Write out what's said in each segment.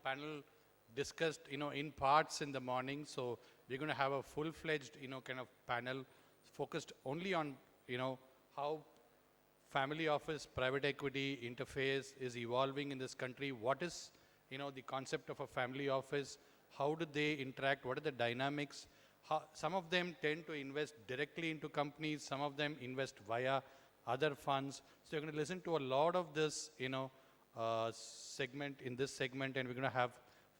panel discussed, in parts in the morning. So we're going to have a full-fledged, kind of panel focused only on, how family office, private equity interface is evolving in this country. What is, the concept of a family office? How do they interact? What are the dynamics? Some of them tend to invest directly into companies. Some of them invest via other funds. So you're going to listen to a lot of this, segment in this segment, and we're going to have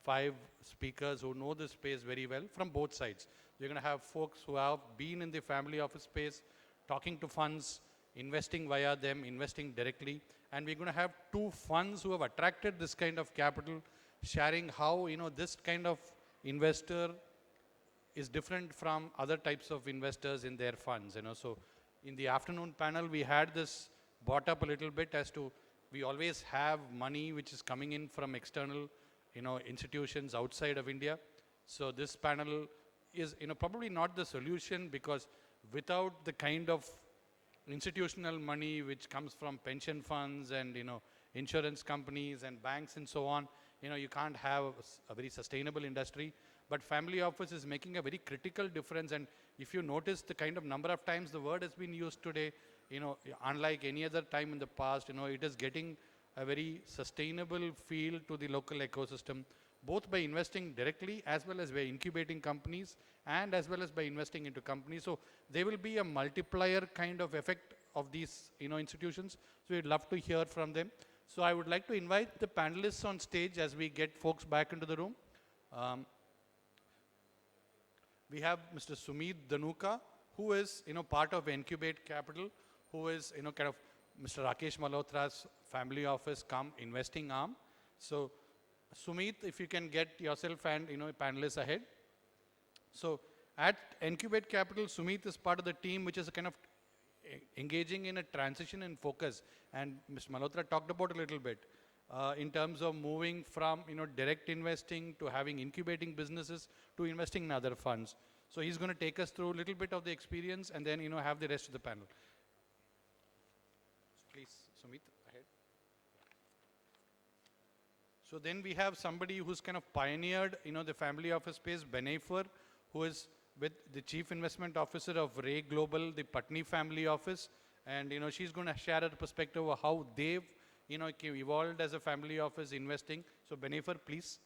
5 speakers who know this space very well from both sides. We're going to have folks who have been in the family office space, talking to funds, investing via them, investing directly. And we're going to have 2 funds who have attracted this kind of capital, sharing how, this kind of investor is different from other types of investors in their funds. So in the afternoon panel, we had this brought up a little bit as to we always have money which is coming in from external, institutions outside of India. So this panel is, probably not the solution, because without the kind of institutional money which comes from pension funds and, insurance companies and banks and so on, you can't have a very sustainable industry. But family office is making a very critical difference. And if you notice the kind of number of times the word has been used today, unlike any other time in the past, it is getting a very sustainable feel to the local ecosystem, both by investing directly as well as by incubating companies and as well as by investing into companies. So there will be a multiplier kind of effect of these, institutions. So we'd love to hear from them. So I would like to invite the panelists on stage as we get folks back into the room. We have Mr. Sumit Dhanuka, who is, part of Incubate Capital, who is, kind of Mr. Rakesh Malhotra's family office come investing arm. So Sumit, if you can get yourself and, panelists ahead. So at Incubate Capital, Sumit is part of the team which is a kind of engaging in a transition and focus. And Mr. Malhotra talked about a little bit in terms of moving from, direct investing to having incubating businesses to investing in other funds. So he's going to take us through a little bit of the experience and then, have the rest of the panel. Please, Sumit, ahead. So then we have somebody who's kind of pioneered, the family office space, Benefer, who is with the Chief Investment Officer of Ray Global, the Patni family office. And, she's going to share her perspective of how they've, evolved as a family office investing. So Benefer, please.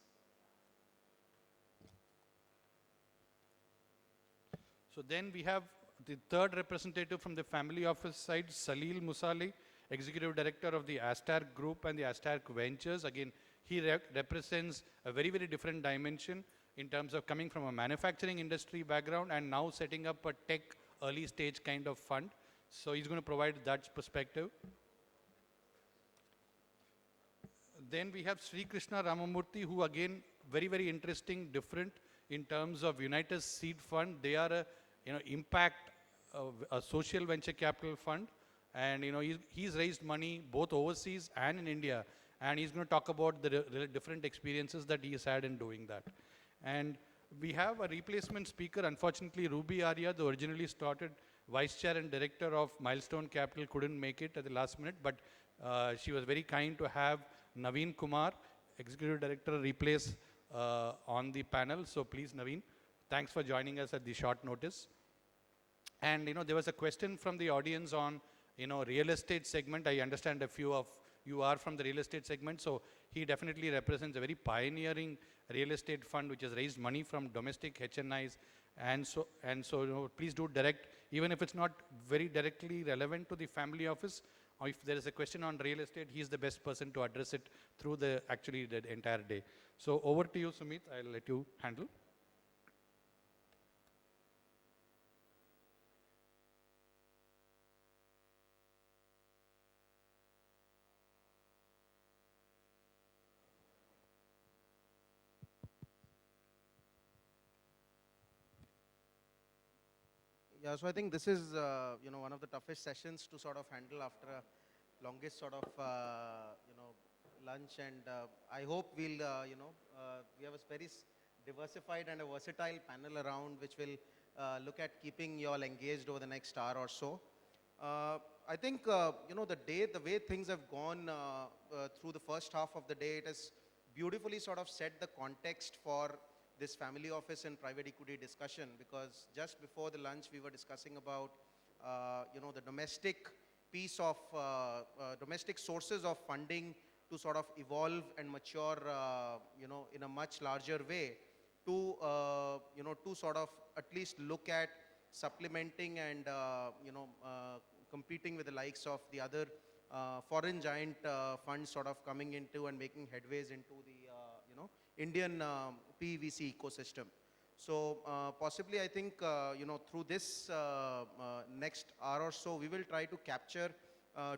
So then we have the third representative from the family office side, Salil Musali, Executive Director of the Astark Group and the Astark Ventures. Again, he represents a very, very different dimension in terms of coming from a manufacturing industry background and now setting up a tech early stage kind of fund. So he's going to provide that perspective. Then we have Sri Krishna Ramamurthy, who again, very, very interesting, different in terms of Unitas Seed Fund. They are a, impact, a social venture capital fund. And, he's raised money both overseas and in India. And he's going to talk about the different experiences that he's had in doing that. And we have a replacement speaker. Unfortunately, Ruby Arya, the originally started Vice Chair and Director of Milestone Capital, couldn't make it at the last minute. But she was very kind to have Naveen Kumar, Executive Director, replace on the panel. So please, Naveen, thanks for joining us at the short notice. And, there was a question from the audience on, real estate segment. I understand a few of you are from the real estate segment. So he definitely represents a very pioneering real estate fund which has raised money from domestic HNIs. And so, please do direct, even if it's not very directly relevant to the family office, or if there is a question on real estate, he's the best person to address it through the entire day. So over to you, Sumit. I'll let you handle. Yeah, so I think this is, one of the toughest sessions to sort of handle after a longest sort of, lunch. And I hope we'll, we have a very diversified and a versatile panel around which will look at keeping you all engaged over the next hour or so. I think, the way things have gone through the first half of the day, it has beautifully sort of set the context for this family office and private equity discussion, because just before the lunch we were discussing about the domestic piece of domestic sources of funding to sort of evolve and mature in a much larger way to to sort of at least look at supplementing and competing with the likes of the other foreign giant funds sort of coming into and making headways into the Indian PVC ecosystem. So possibly I think through this next hour or so we will try to capture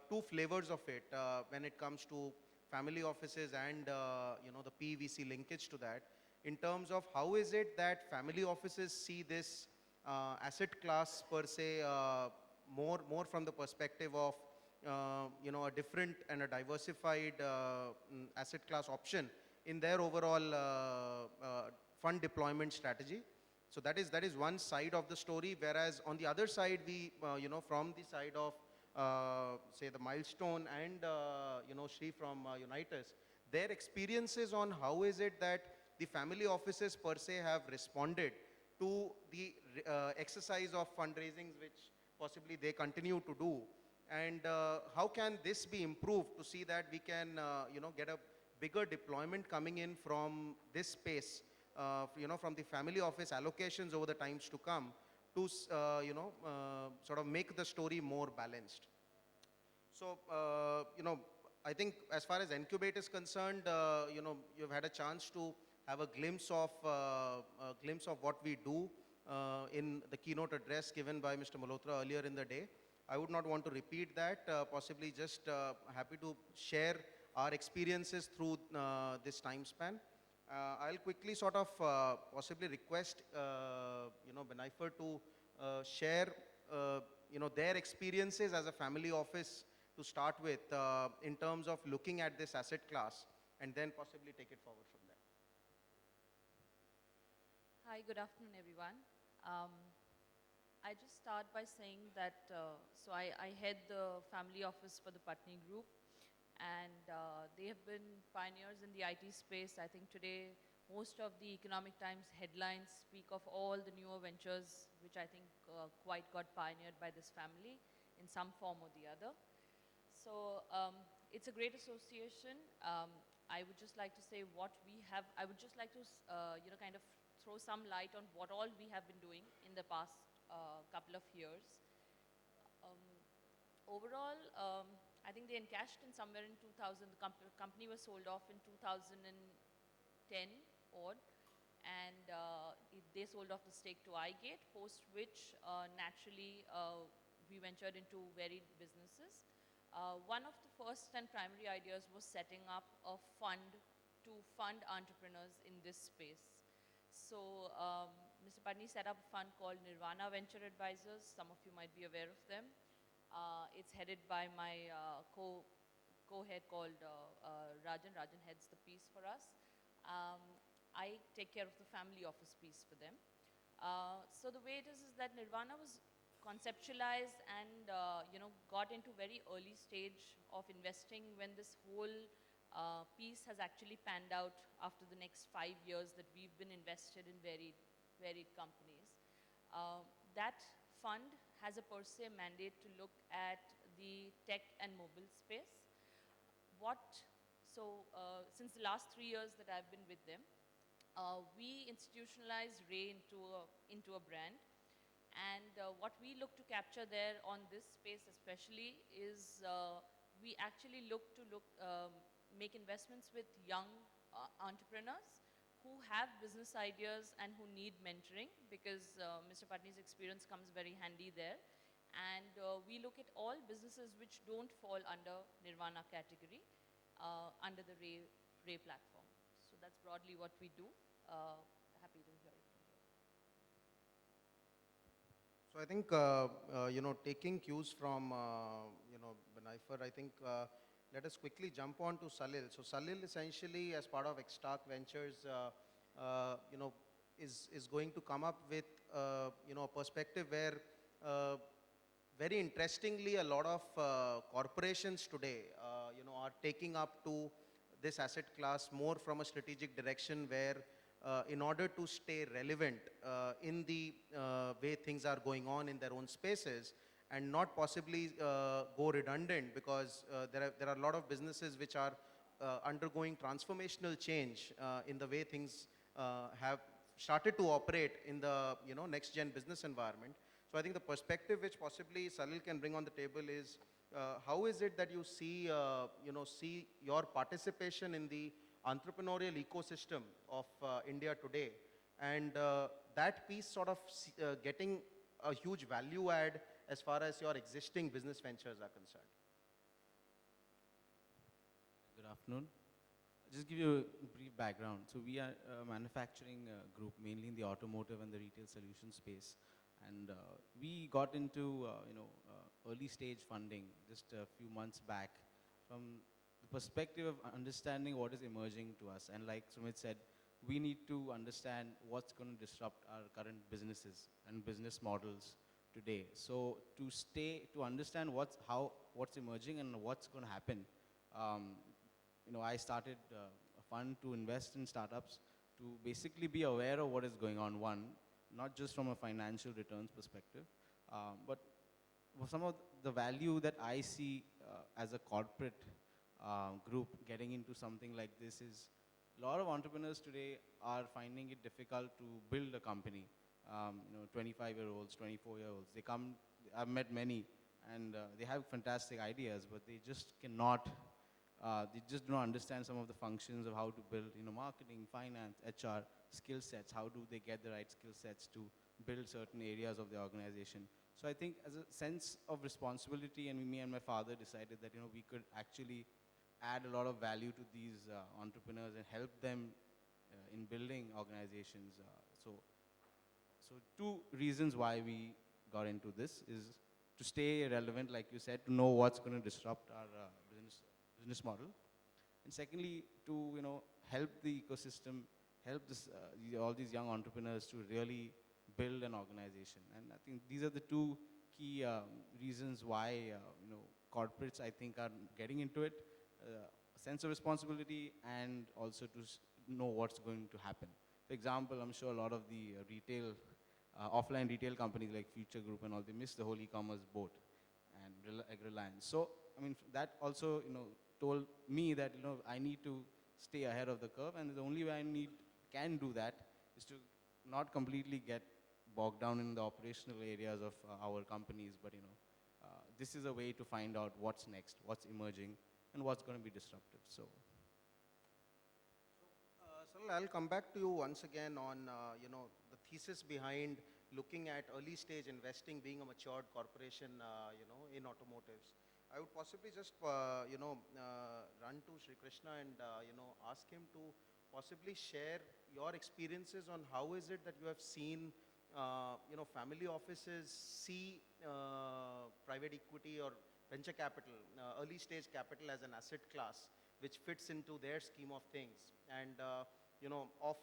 two flavors of it when it comes to family offices and the PVC linkage to that, in terms of how is it that family offices see this asset class per se more from the perspective of a different and a diversified asset class option in their overall fund deployment strategy. So that is one side of the story. Whereas on the other side, we from the side of say the Milestone and Shri from Unitas, their experiences on how is it that the family offices per se have responded to the exercise of fundraisings which possibly they continue to do, and how can this be improved to see that we can get a bigger deployment coming in from this space, from the family office allocations over the times to come to sort of make the story more balanced. So I think as far as Incubate is concerned, you've had a chance to have a glimpse of what we do in the keynote address given by Mr. Malhotra earlier in the day. I would not want to repeat that, possibly just happy to share our experiences through this time span. I'll quickly sort of possibly request, Benifer to share, their experiences as a family office to start with in terms of looking at this asset class, and then possibly take it forward from there. Hi, good afternoon, everyone. I just start by saying that, so I head the family office for the Patni Group, and they have been pioneers in the IT space. I think today, most of the Economic Times headlines speak of all the newer ventures, which I think quite got pioneered by this family in some form or the other. So it's a great association. I would just like to say what we have, I would just like to, kind of throw some light on what all we have been doing in the past couple of years. Overall, I think they encashed in somewhere in 2000, the company was sold off in 2010 odd, and they sold off the stake to iGate, post which naturally we ventured into varied businesses. One of the first and primary ideas was setting up a fund to fund entrepreneurs in this space. So Mr. Patni set up a fund called Nirvana Venture Advisors. Some of you might be aware of them. It's headed by my co-head called Rajan. Rajan heads the piece for us. I take care of the family office piece for them. So the way it is that Nirvana was conceptualized and got into very early stage of investing when this whole piece has actually panned out after the next 5 years that we've been invested in varied companies. That fund has a per se mandate to look at the tech and mobile space. Since the last 3 years that I've been with them, we institutionalized Ray into a brand. And what we look to capture there on this space especially is we actually look to make investments with young entrepreneurs who have business ideas and who need mentoring, because Mr. Patni's experience comes very handy there. And we look at all businesses which don't fall under Nirvana category, under the Ray platform. So that's broadly what we do. Happy to hear it. So I think, taking cues from, Benifer, I think let us quickly jump on to Salil. So Salil essentially, as part of Extark Ventures, is going to come up with, a perspective where, very interestingly, a lot of corporations today, are taking up to this asset class more from a strategic direction where in order to stay relevant in the way things are going on in their own spaces and not possibly go redundant because there are a lot of businesses which are undergoing transformational change in the way things have started to operate in the next gen business environment. So I think the perspective which possibly Salil can bring on the table is how is it that you see see your participation in the entrepreneurial ecosystem of India today, and that piece sort of getting a huge value add as far as your existing business ventures are concerned. Good afternoon. Just give you a brief background. So we are a manufacturing group, mainly in the automotive and the retail solution space. And we got into early stage funding just a few months back from the perspective of understanding what is emerging to us. And like Sumit said, we need to understand what's going to disrupt our current businesses and business models today. So to understand what's emerging and what's going to happen, I started a fund to invest in startups to basically be aware of what is going on. One, not just from a financial returns perspective, but some of the value that I see as a corporate group getting into something like this is a lot of entrepreneurs today are finding it difficult to build a company. 25-year-olds, 24-year-olds, I've met many, and they have fantastic ideas, but they just cannot, they just do not understand some of the functions of how to build, marketing, finance, HR, skill sets. How do they get the right skill sets to build certain areas of the organization? So I think as a sense of responsibility, and me and my father decided that, we could actually add a lot of value to these entrepreneurs and help them in building organizations. So two reasons why we got into this is to stay relevant, like you said, to know what's going to disrupt our business model. And secondly, to help the ecosystem, help all these young entrepreneurs to really build an organization. And I think these are the two key reasons why corporates, I think, are getting into it. A sense of responsibility and also to know what's going to happen. For example, I'm sure a lot of the offline retail companies like Future Group and all, they missed the whole e-commerce boat and like Reliance. So, that also, told me that, I need to stay ahead of the curve, and the only way I can do that is to not completely get bogged down in the operational areas of our companies, but, this is a way to find out what's next, what's emerging, and what's going to be disruptive. So, Salil, I'll come back to you once again on the thesis behind looking at early stage investing being a matured corporation, in automotives. I would possibly just run to Sri Krishna and ask him to possibly share your experiences on how is it that you have seen family offices see private equity or venture capital, early stage capital as an asset class which fits into their scheme of things, and of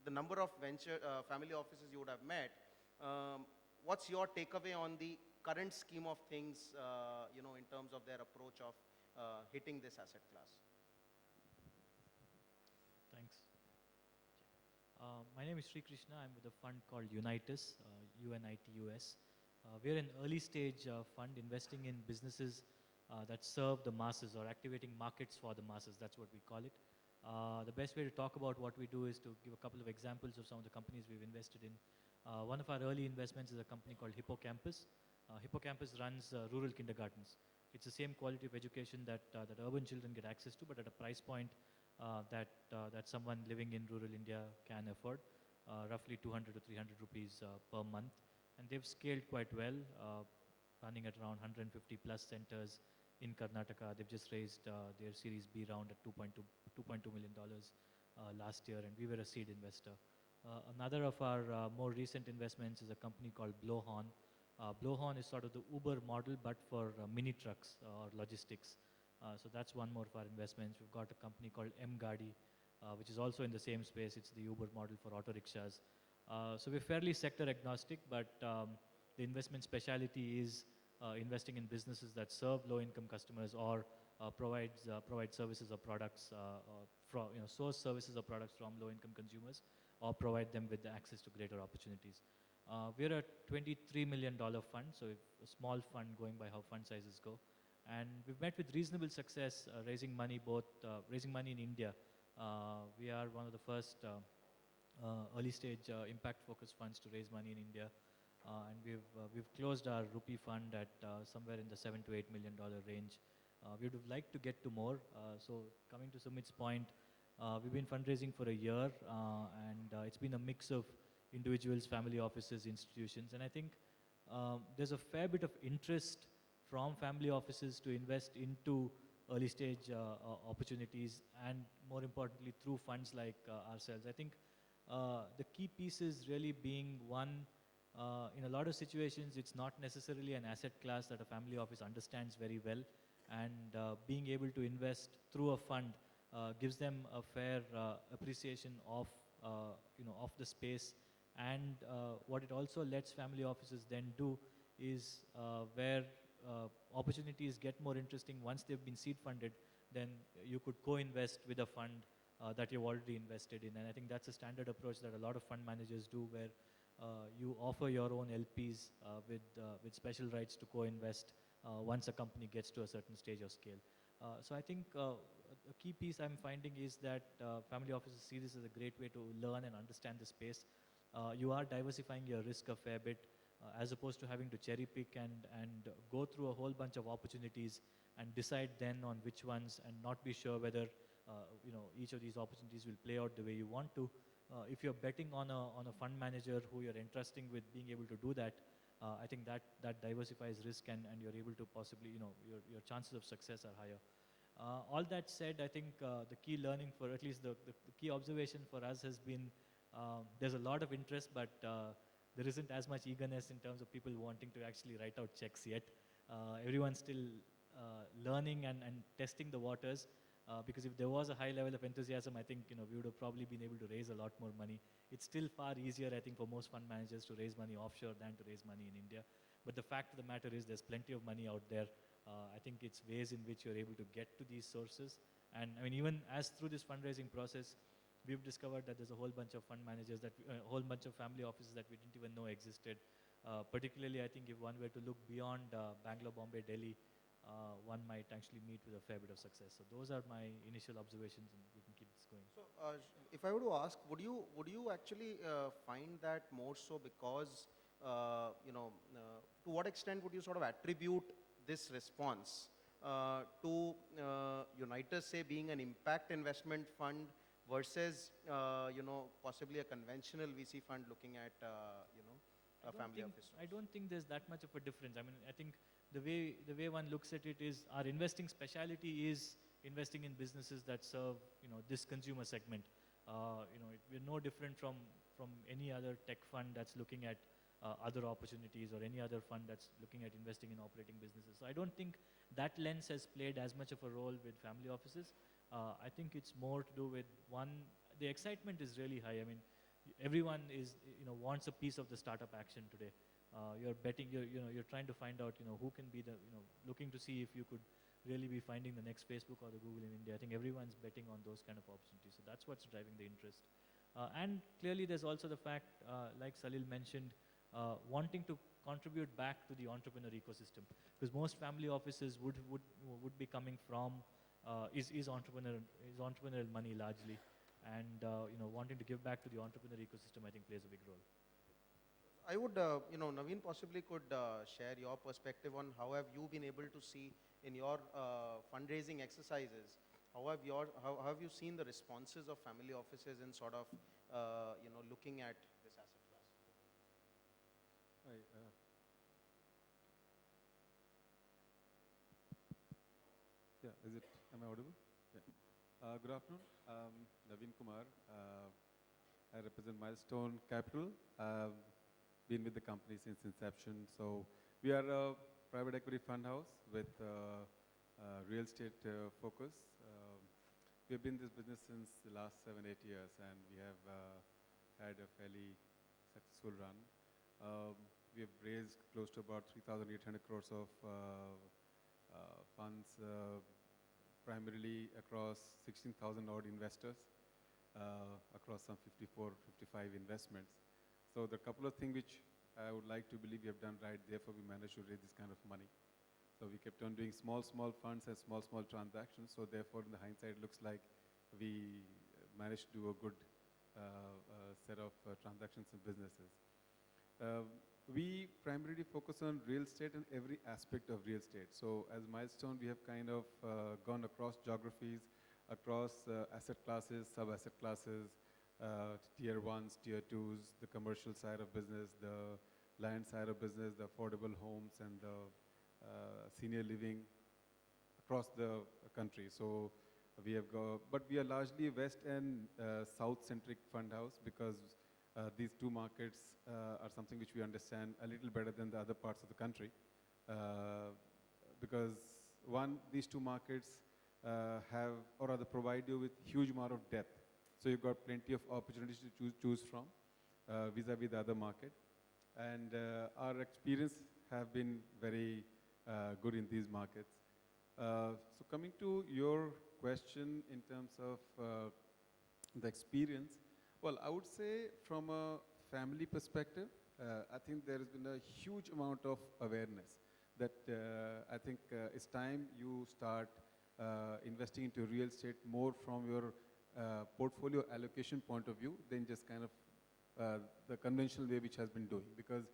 the number of venture family offices you would have met, what's your takeaway on the current scheme of things, in terms of their approach of hitting this asset class? Thanks. My name is Sri Krishna. I'm with a fund called Unitus, UNITUS. We're an early stage fund investing in businesses that serve the masses or activating markets for the masses. That's what we call it. The best way to talk about what we do is to give a couple of examples of some of the companies we've invested in. One of our early investments is a company called Hippocampus. Hippocampus runs rural kindergartens. It's the same quality of education that urban children get access to, but at a price point that someone living in rural India can afford, roughly 200 to 300 rupees per month. And they've scaled quite well, running at around 150 plus centers in Karnataka. They've just raised their Series B round at $2.2 million last year, and we were a seed investor. Another of our more recent investments is a company called Blowhorn. Blowhorn is sort of the Uber model, but for mini trucks or logistics. So that's one more of our investments. We've got a company called M-Gadi, which is also in the same space. It's the Uber model for auto rickshaws. So we're fairly sector agnostic, but the investment speciality is investing in businesses that serve low-income customers or provide services or products, source services or products from low-income consumers, or provide them with the access to greater opportunities. We're a $23 million fund, so a small fund going by how fund sizes go. And we've met with reasonable success raising money in India. We are one of the first early stage impact-focused funds to raise money in India. And we've closed our rupee fund at somewhere in the $7 to $8 million range. We would like to get to more. So coming to Sumit's point, we've been fundraising for a year, and it's been a mix of individuals, family offices, institutions, and I think there's a fair bit of interest from family offices to invest into early stage opportunities, and more importantly through funds like ourselves. I think the key piece is really being one, in a lot of situations it's not necessarily an asset class that a family office understands very well, and being able to invest through a fund gives them a fair appreciation of of the space. And what it also lets family offices then do is where opportunities get more interesting once they've been seed funded, then you could co-invest with a fund that you've already invested in. And I think that's a standard approach that a lot of fund managers do, where you offer your own LPs with special rights to co-invest once a company gets to a certain stage or scale. So I think a key piece I'm finding is that family offices see this as a great way to learn and understand the space. You are diversifying your risk a fair bit, as opposed to having to cherry pick and go through a whole bunch of opportunities and decide then on which ones, and not be sure whether each of these opportunities will play out the way you want to. If you're betting on a fund manager who you're entrusting with being able to do that, I think that diversifies risk, and you're able to possibly, your chances of success are higher. All that said, I think the key learning, for at least the key observation for us has been, there's a lot of interest, but there isn't as much eagerness in terms of people wanting to actually write out checks yet. Everyone's still learning and testing the waters, because if there was a high level of enthusiasm, I think we would have probably been able to raise a lot more money. It's still far easier, I think, for most fund managers to raise money offshore than to raise money in India. But the fact of the matter is there's plenty of money out there. I think it's ways in which you're able to get to these sources. And I mean, even as through this fundraising process, we've discovered that there's a whole bunch of fund managers, a whole bunch of family offices that we didn't even know existed. Particularly, I think if one were to look beyond Bangalore, Bombay, Delhi, one might actually meet with a fair bit of success. So those are my initial observations, and we can keep this going. So, if I were to ask, would you actually find that more so because, to what extent would you sort of attribute this response to Unitas, say, being an impact investment fund versus, possibly a conventional VC fund looking at, a family office? I don't think there's that much of a difference. I mean, I think the way one looks at it is our investing speciality is investing in businesses that serve this consumer segment. We're no different from any other tech fund that's looking at other opportunities, or any other fund that's looking at investing in operating businesses. So I don't think that lens has played as much of a role with family offices. I think it's more to do with, one, the excitement is really high. I mean, everyone is wants a piece of the startup action today. You're betting, you're trying to find out who can be the, looking to see if you could really be finding the next Facebook or the Google in India. I think everyone's betting on those kind of opportunities. So that's what's driving the interest. And clearly there's also the fact, like Salil mentioned, wanting to contribute back to the entrepreneur ecosystem, because most family offices would be coming from is entrepreneurial money largely, and wanting to give back to the entrepreneur ecosystem, I think, plays a big role. I would, Naveen possibly could share your perspective on how have you been able to see in your fundraising exercises, how have you seen the responses of family offices in sort of, looking at this asset class? Hi, am I audible? Yeah. Good afternoon. Naveen Kumar. I represent Milestone Capital. Been with the company since inception. So we are a private equity fund house with real estate focus. We have been in this business since the last 7-8 years, and we have had a fairly successful run. We have raised close to about 3,800 crores of funds primarily across 16,000 odd investors, across some 54, 55 investments. So there are a couple of things which I would like to believe we have done right, therefore we managed to raise this kind of money. So we kept on doing small funds and small transactions. So therefore, in the hindsight, it looks like we managed to do a good set of transactions and businesses. We primarily focus on real estate and every aspect of real estate. So as Milestone, we have kind of gone across geographies, across asset classes, sub-asset classes, tier ones, tier twos, the commercial side of business, the land side of business, the affordable homes, and the senior living across the country. So we have but we are largely West and South-centric fund house because these two markets are something which we understand a little better than the other parts of the country. Because one, these two markets have, or rather provide you with huge amount of depth. So you've got plenty of opportunities to choose from vis-a-vis the other market. And our experience have been very good in these markets. So coming to your question in terms of the experience, well, I would say from a family perspective, I think there has been a huge amount of awareness that I think it's time you start investing into real estate more from your portfolio allocation point of view than just kind of the conventional way which has been doing. Because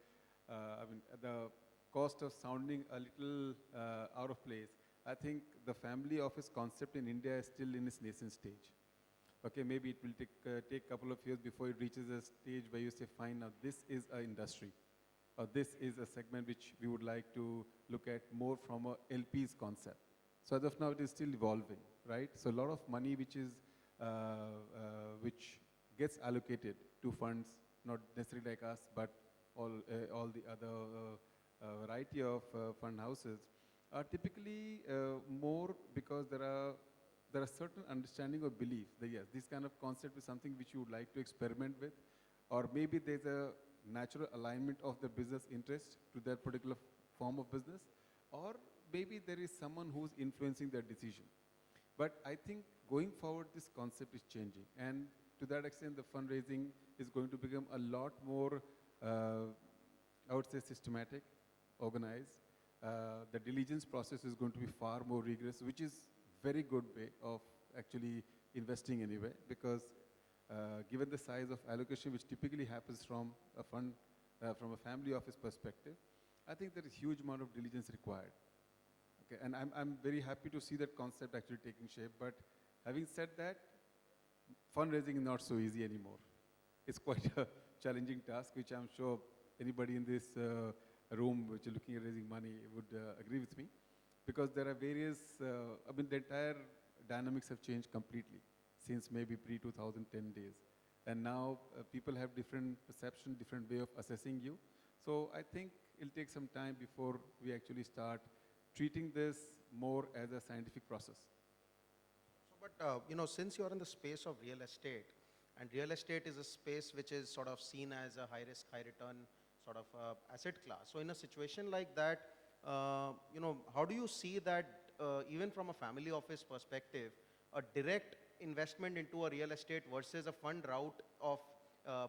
I mean, the cost of sounding a little out of place, I think the family office concept in India is still in its nascent stage. Okay, maybe it will take a couple of years before it reaches a stage where you say, fine, now this is an industry, or this is a segment which we would like to look at more from a LP's concept. So as of now, it is still evolving, right? So a lot of money which is which gets allocated to funds, not necessarily like us, but all the other variety of fund houses are typically more because there are certain understanding or belief that yes, this kind of concept is something which you would like to experiment with, or maybe there's a natural alignment of the business interest to that particular form of business, or maybe there is someone who's influencing their decision. But I think going forward, this concept is changing, and to that extent, the fundraising is going to become a lot more, I would say, systematic, organized. The diligence process is going to be far more rigorous, which is very good way of actually investing anyway, because given the size of allocation which typically happens from a fund, from a family office perspective, I think there is huge amount of diligence required. Okay, and I'm very happy to see that concept actually taking shape, but having said that, fundraising is not so easy anymore. It's quite a challenging task, which I'm sure anybody in this room which is looking at raising money would agree with me. Because there are various, I mean, the entire dynamics have changed completely since maybe pre-2010 days. And now people have different perception, different way of assessing you. So I think it'll take some time before we actually start treating this more as a scientific process. So, but you know, since you're in the space of real estate, and real estate is a space which is sort of seen as a high risk, high return sort of asset class. So in a situation like that, you know, how do you see that even from a family office perspective, a direct investment into a real estate versus a fund route of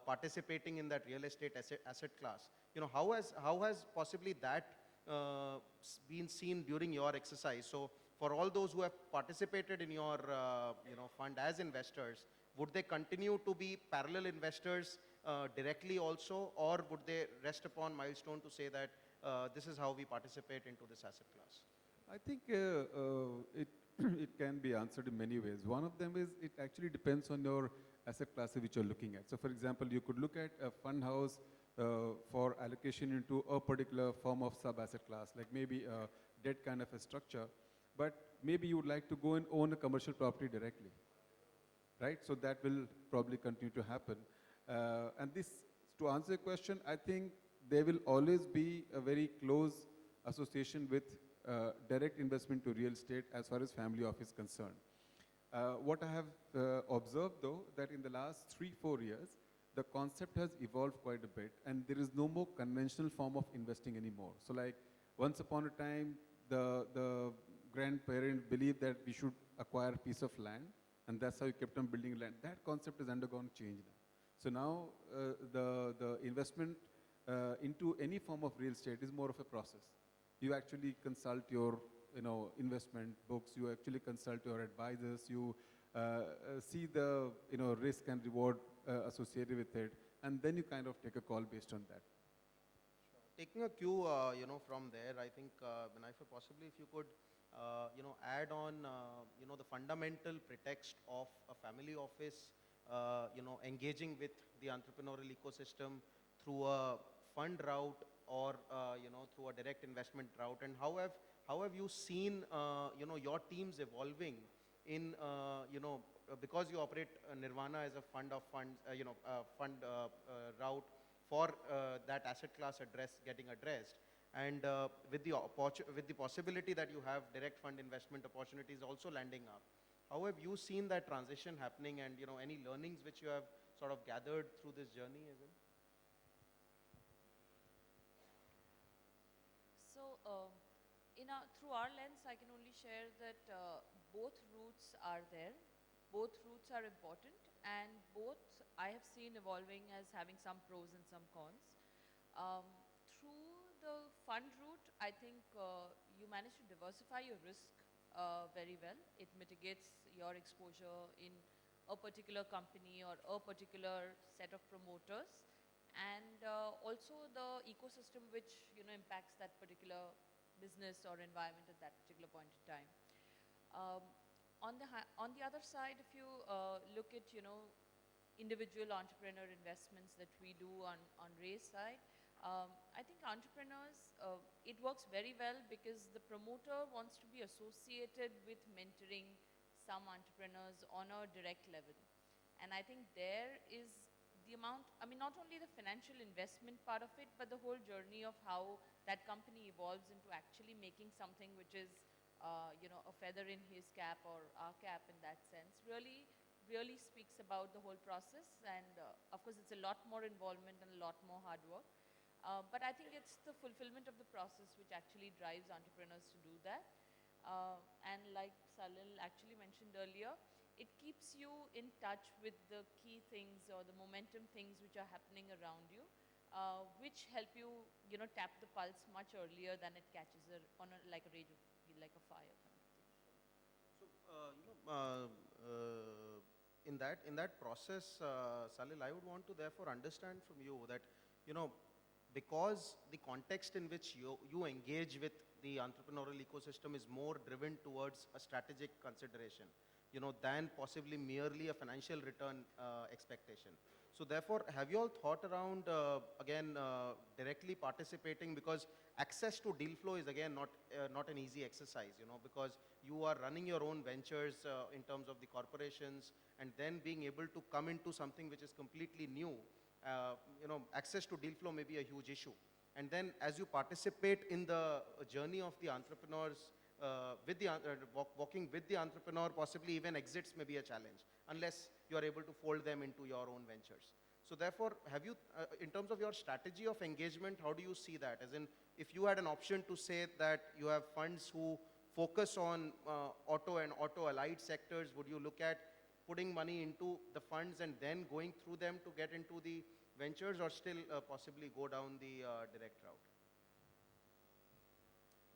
participating in that real estate asset class? You know, how has possibly that been seen during your exercise? So for all those who have participated in your you know, fund as investors, would they continue to be parallel investors directly also, or would they rest upon Milestone to say that this is how we participate into this asset class? I think it can be answered in many ways. One of them is it actually depends on your asset class which you're looking at. So for example, you could look at a fund house for allocation into a particular form of sub-asset class, like maybe a debt kind of a structure, but maybe you would like to go and own a commercial property directly, right? So that will probably continue to happen. And this, to answer your question, I think there will always be a very close association with direct investment to real estate as far as family office is concerned. What I have observed though, that in the last 3-4 years, the concept has evolved quite a bit, and there is no more conventional form of investing anymore. So like once upon a time, the grandparent believed that we should acquire a piece of land, and that's how you kept on building land. That concept has undergone change now. So now the investment into any form of real estate is more of a process. You actually consult your investment books, you actually consult your advisors, you see the risk and reward associated with it, and then you kind of take a call based on that. Taking a cue, from there, I think, Vinay, possibly if you could, add on, the fundamental pretext of a family office, engaging with the entrepreneurial ecosystem through a fund route or, through a direct investment route, and how have you seen, your teams evolving in, because you operate Nirvana as a fund of funds, fund route for that asset class getting addressed, and with the possibility that you have direct fund investment opportunities also landing up. How have you seen that transition happening, and any learnings which you have sort of gathered through this journey as well? So, through our lens, I can only share that both routes are there. Both routes are important, and both I have seen evolving as having some pros and some cons. Through the fund route, I think you manage to diversify your risk very well. It mitigates your exposure in a particular company or a particular set of promoters, and also the ecosystem which impacts that particular business or environment at that particular point in time. On the other side, if you look at individual entrepreneur investments that we do on Ray's side, I think entrepreneurs, it works very well because the promoter wants to be associated with mentoring some entrepreneurs on a direct level. And I think there is the amount, I mean, not only the financial investment part of it, but the whole journey of how that company evolves into actually making something which is, a feather in his cap or our cap in that sense, really speaks about the whole process. And of course, it's a lot more involvement and a lot more hard work. But I think it's the fulfillment of the process which actually drives entrepreneurs to do that. And like Salil actually mentioned earlier, it keeps you in touch with the key things or the momentum things which are happening around you, which help you, tap the pulse much earlier than it catches like a rage of, like a fire kind of thing. So, in that process, Salil, I would want to therefore understand from you that, because the context in which you engage with the entrepreneurial ecosystem is more driven towards a strategic consideration, than possibly merely a financial return expectation. So therefore, have you all thought around, again, directly participating, because access to deal flow is again not an easy exercise, because you are running your own ventures in terms of the corporations, and then being able to come into something which is completely new, access to deal flow may be a huge issue. And then as you participate in the journey of the entrepreneurs, walking with the entrepreneur, possibly even exits may be a challenge, unless you are able to fold them into your own ventures. So therefore, have you, in terms of your strategy of engagement, how do you see that? As in, if you had an option to say that you have funds who focus on auto and auto-allied sectors, would you look at putting money into the funds and then going through them to get into the ventures, or still possibly go down the direct route?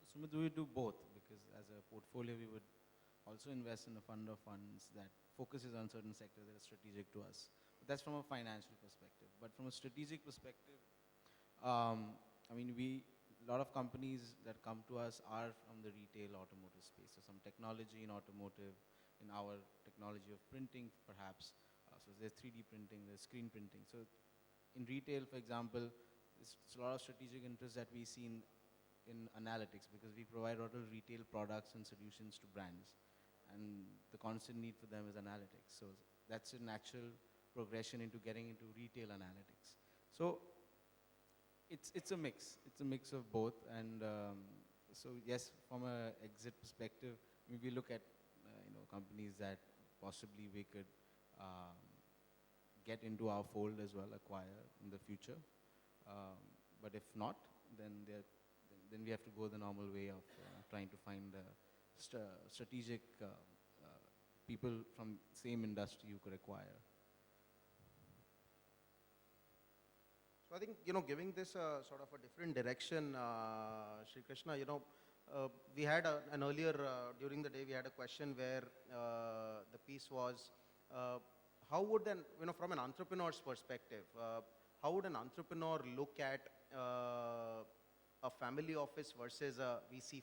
Sumit, we would do both, because as a portfolio, we would also invest in a fund of funds that focuses on certain sectors that are strategic to us. But that's from a financial perspective. But from a strategic perspective, I mean, a lot of companies that come to us are from the retail automotive space. So some technology in automotive, in our technology of printing, perhaps. So there's 3D printing, there's screen printing. So in retail, for example, there's a lot of strategic interest that we see in analytics, because we provide a lot of retail products and solutions to brands, and the constant need for them is analytics. So that's a natural progression into getting into retail analytics. So it's a mix. It's a mix of both. And so yes, from an exit perspective, we look at companies that possibly we could get into our fold as well, acquire in the future. But if not, then we have to go the normal way of trying to find strategic people from same industry you could acquire. So I think, giving this a sort of a different direction, Shri Krishna, we had an earlier, during the day, we had a question where the piece was, how would from an entrepreneur's perspective, how would an entrepreneur look at a family office versus a VC